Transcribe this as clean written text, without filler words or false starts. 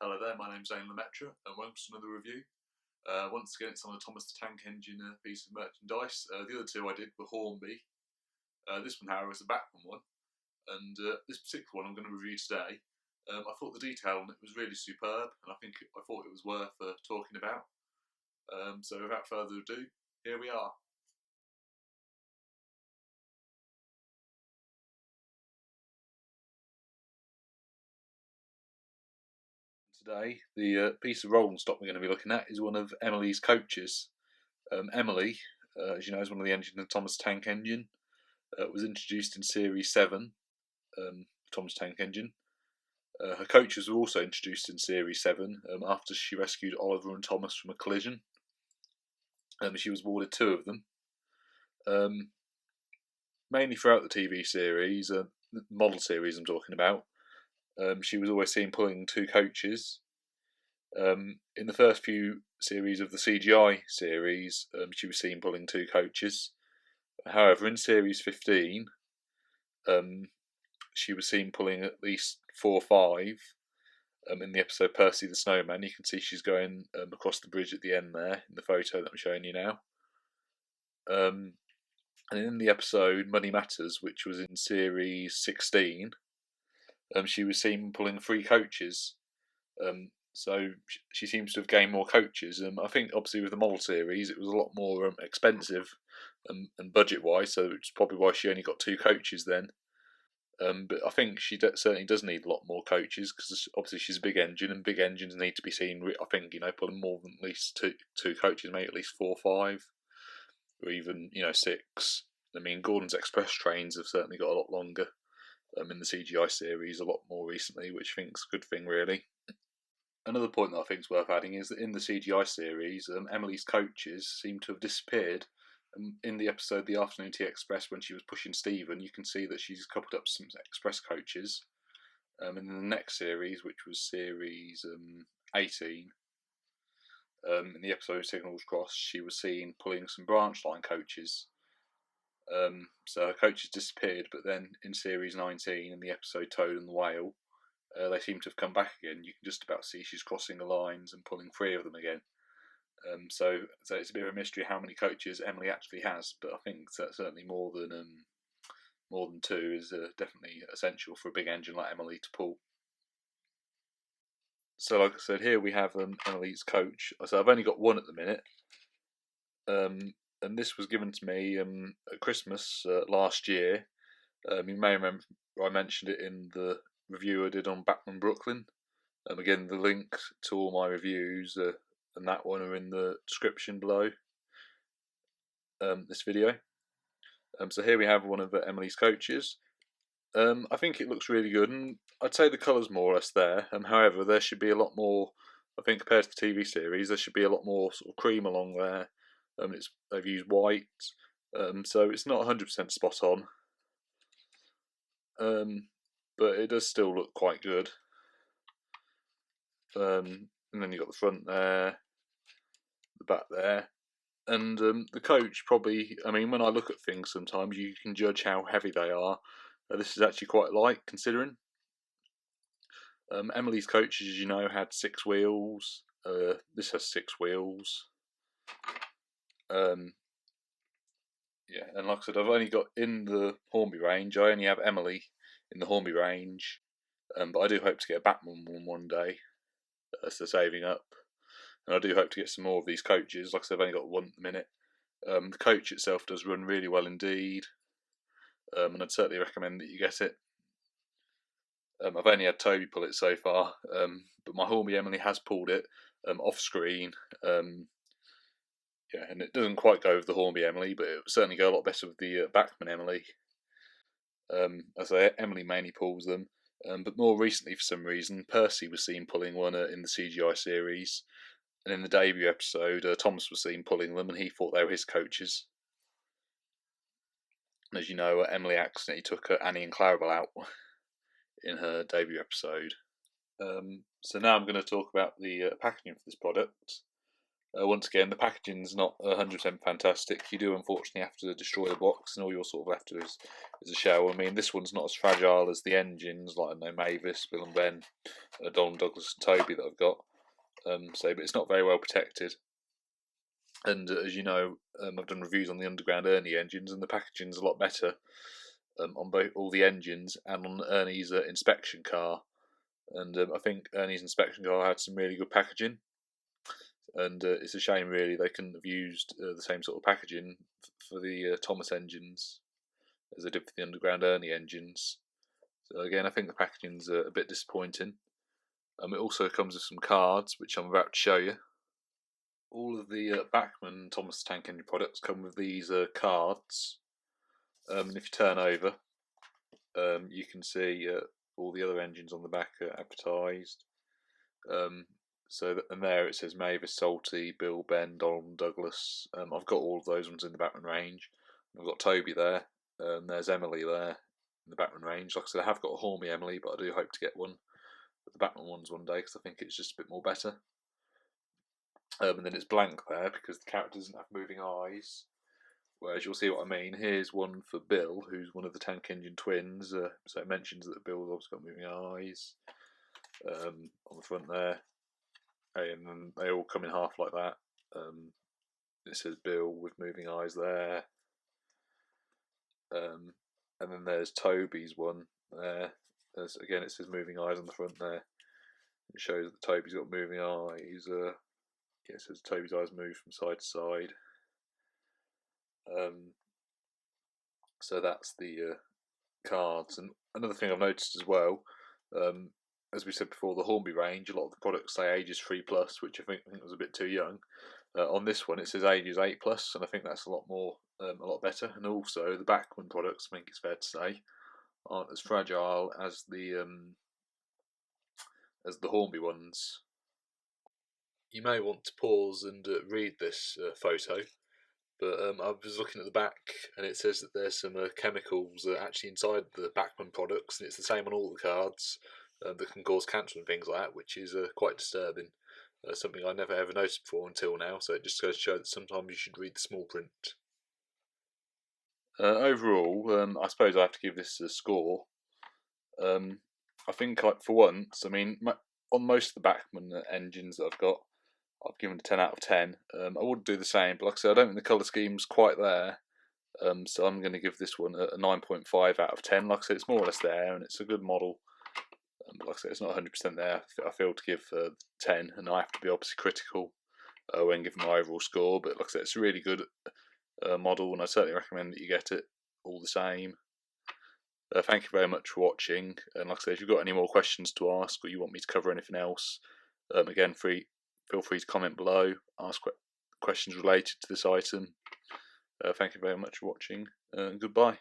Hello there, my name's Zane Lemaitre and welcome to another review. Once again it's on a Thomas the Tank Engine piece of merchandise. The other two I did were Hornby. This one, however, is a Bachmann one, and this particular one I'm going to review today. I thought the detail on it was really superb, and I thought it was worth talking about. So without further ado, here we are. Today, the piece of rolling stock we're going to be looking at is one of Emily's coaches. Emily, as you know, is one of the engines in the Thomas Tank Engine. Was introduced in Series 7, Thomas Tank Engine. Her coaches were also introduced in Series 7 after she rescued Oliver and Thomas from a collision. She was awarded 2 of them. Mainly throughout the TV series, the model series I'm talking about, she was always seen pulling 2 coaches. In the first few series of the CGI series, she was seen pulling 2 coaches. However, in Series 15, she was seen pulling at least 4 or 5. In the episode Percy the Snowman, you can see she's going across the bridge at the end there, in the photo that I'm showing you now. And in the episode Money Matters, which was in Series 16, she was seen pulling 3 coaches. So she seems to have gained more coaches. I think obviously with the model series it was a lot more expensive and budget-wise, so it's probably why she only got 2 coaches then. But I think she certainly does need a lot more coaches, because obviously she's a big engine, and big engines need to be seen, I think, pulling more than at least two coaches, maybe at least 4 or 5, or even 6. I mean, Gordon's express trains have certainly got a lot longer in the CGI series, a lot more recently, which I think's a good thing, really. Another point that I think is worth adding is that in the CGI series, Emily's coaches seem to have disappeared. In the episode The Afternoon Tea Express, when she was pushing Stephen, you can see that she's coupled up some express coaches. And in the next series, which was Series 18, in the episode Signals Cross, she was seen pulling some branch line coaches. So her coaches disappeared, but then in Series 19, in the episode Toad and the Whale, they seem to have come back again. You can just about see she's crossing the lines and pulling 3 of them again. So it's a bit of a mystery how many coaches Emily actually has, but I think that certainly more than 2 is definitely essential for a big engine like Emily to pull. So like I said, here we have Emily's coach. So I've only got 1 at the minute, and this was given to me at Christmas last year. You may remember I mentioned it in the review I did on Bachmann Brooklyn. Again, the link to all my reviews and that one are in the description below this video. So here we have one of Emily's coaches. I think it looks really good, and I'd say the colour's more or less there. However, there should be a lot more, I think, compared to the TV series, there should be a lot more sort of cream along there. They've used white, so it's not 100% spot on. But it does still look quite good. And then you've got the front there, the back there, and the coach probably, I mean, when I look at things sometimes you can judge how heavy they are. This is actually quite light considering. Emily's coaches, as you know, had 6 wheels. This has 6 wheels. Yeah, and like I said, I've only got in the Hornby range, I only have Emily in the Hornby range, but I do hope to get a Bachmann one day. So saving up, and I do hope to get some more of these coaches. Like I said, I've only got 1 at the minute. The coach itself does run really well indeed, and I'd certainly recommend that you get it. I've only had Toby pull it so far, but my Hornby Emily has pulled it off screen. Yeah, and it doesn't quite go with the Hornby Emily, but it would certainly go a lot better with the Bachmann Emily. As I say, Emily mainly pulls them. But more recently, for some reason, Percy was seen pulling one in the CGI series, and in the debut episode, Thomas was seen pulling them, and he thought they were his coaches. And as you know, Emily accidentally took Annie and Clarabel out in her debut episode. So now I'm going to talk about the packaging for this product. Once again, the packaging's not 100% fantastic. You do unfortunately have to destroy the box, and all you're sort of left with is a shell. I mean, this one's not as fragile as the engines, like I know Mavis, Bill and Ben, Donald, Douglas and Toby that I've got. But it's not very well protected. And as you know, I've done reviews on the Underground Ernie engines, and the packaging's a lot better on both all the engines and on Ernie's inspection car. And I think Ernie's inspection car had some really good packaging. And it's a shame, really, they couldn't have used the same sort of packaging for the Thomas engines as they did for the Underground Ernie engines. So again, I think the packaging's a bit disappointing. It also comes with some cards, which I'm about to show you. All of the Bachmann Thomas Tank Engine products come with these cards. And if you turn over, you can see all the other engines on the back are advertised. And there it says Mavis, Salty, Bill, Ben, Donald and Douglas. I've got all of those ones in the Bachmann range. I've got Toby there, and there's Emily there in the Bachmann range. Like I said, I have got a Hornby Emily, but I do hope to get one of the Bachmann ones one day, because I think it's just a bit more better. And then it's blank there because the character doesn't have moving eyes. Whereas you'll see what I mean. Here's one for Bill, who's one of the Tank Engine twins. So it mentions that Bill's obviously got moving eyes on the front there. And then they all come in half like that. It says Bill with moving eyes there. And then there's Toby's one there. Again, it says moving eyes on the front there. It shows that Toby's got moving eyes. It says Toby's eyes move from side to side. So that's the cards. And another thing I've noticed as well, as we said before, the Hornby range, a lot of the products say ages 3+, which I think was a bit too young. On this one, it says ages 8+, and I think that's a lot better. And also, the Bachmann products, I think it's fair to say, aren't as fragile as the Hornby ones. You may want to pause and read this photo. But I was looking at the back, and it says that there's some chemicals actually inside the Bachmann products, and it's the same on all the cards, that can cause cancer and things like that, which is quite disturbing. Something I never ever noticed before until now, so it just goes to show that sometimes you should read the small print. Overall, I suppose I have to give this a score. I think, like, for once, I mean, on most of the Bachmann engines that I've got, I've given a 10 out of 10. I wouldn't do the same, but like I said, I don't think the colour scheme's quite there. So I'm going to give this one a 9.5 out of 10. Like I said, it's more or less there, and it's a good model. But like I said, it's not 100% there. I feel to give 10, and I have to be obviously critical when giving my overall score. But like I said, it's a really good model, and I certainly recommend that you get it all the same. Thank you very much for watching, and like I said, if you've got any more questions to ask, or you want me to cover anything else, again, feel free to comment below, ask questions related to this item. Thank you very much for watching, and goodbye.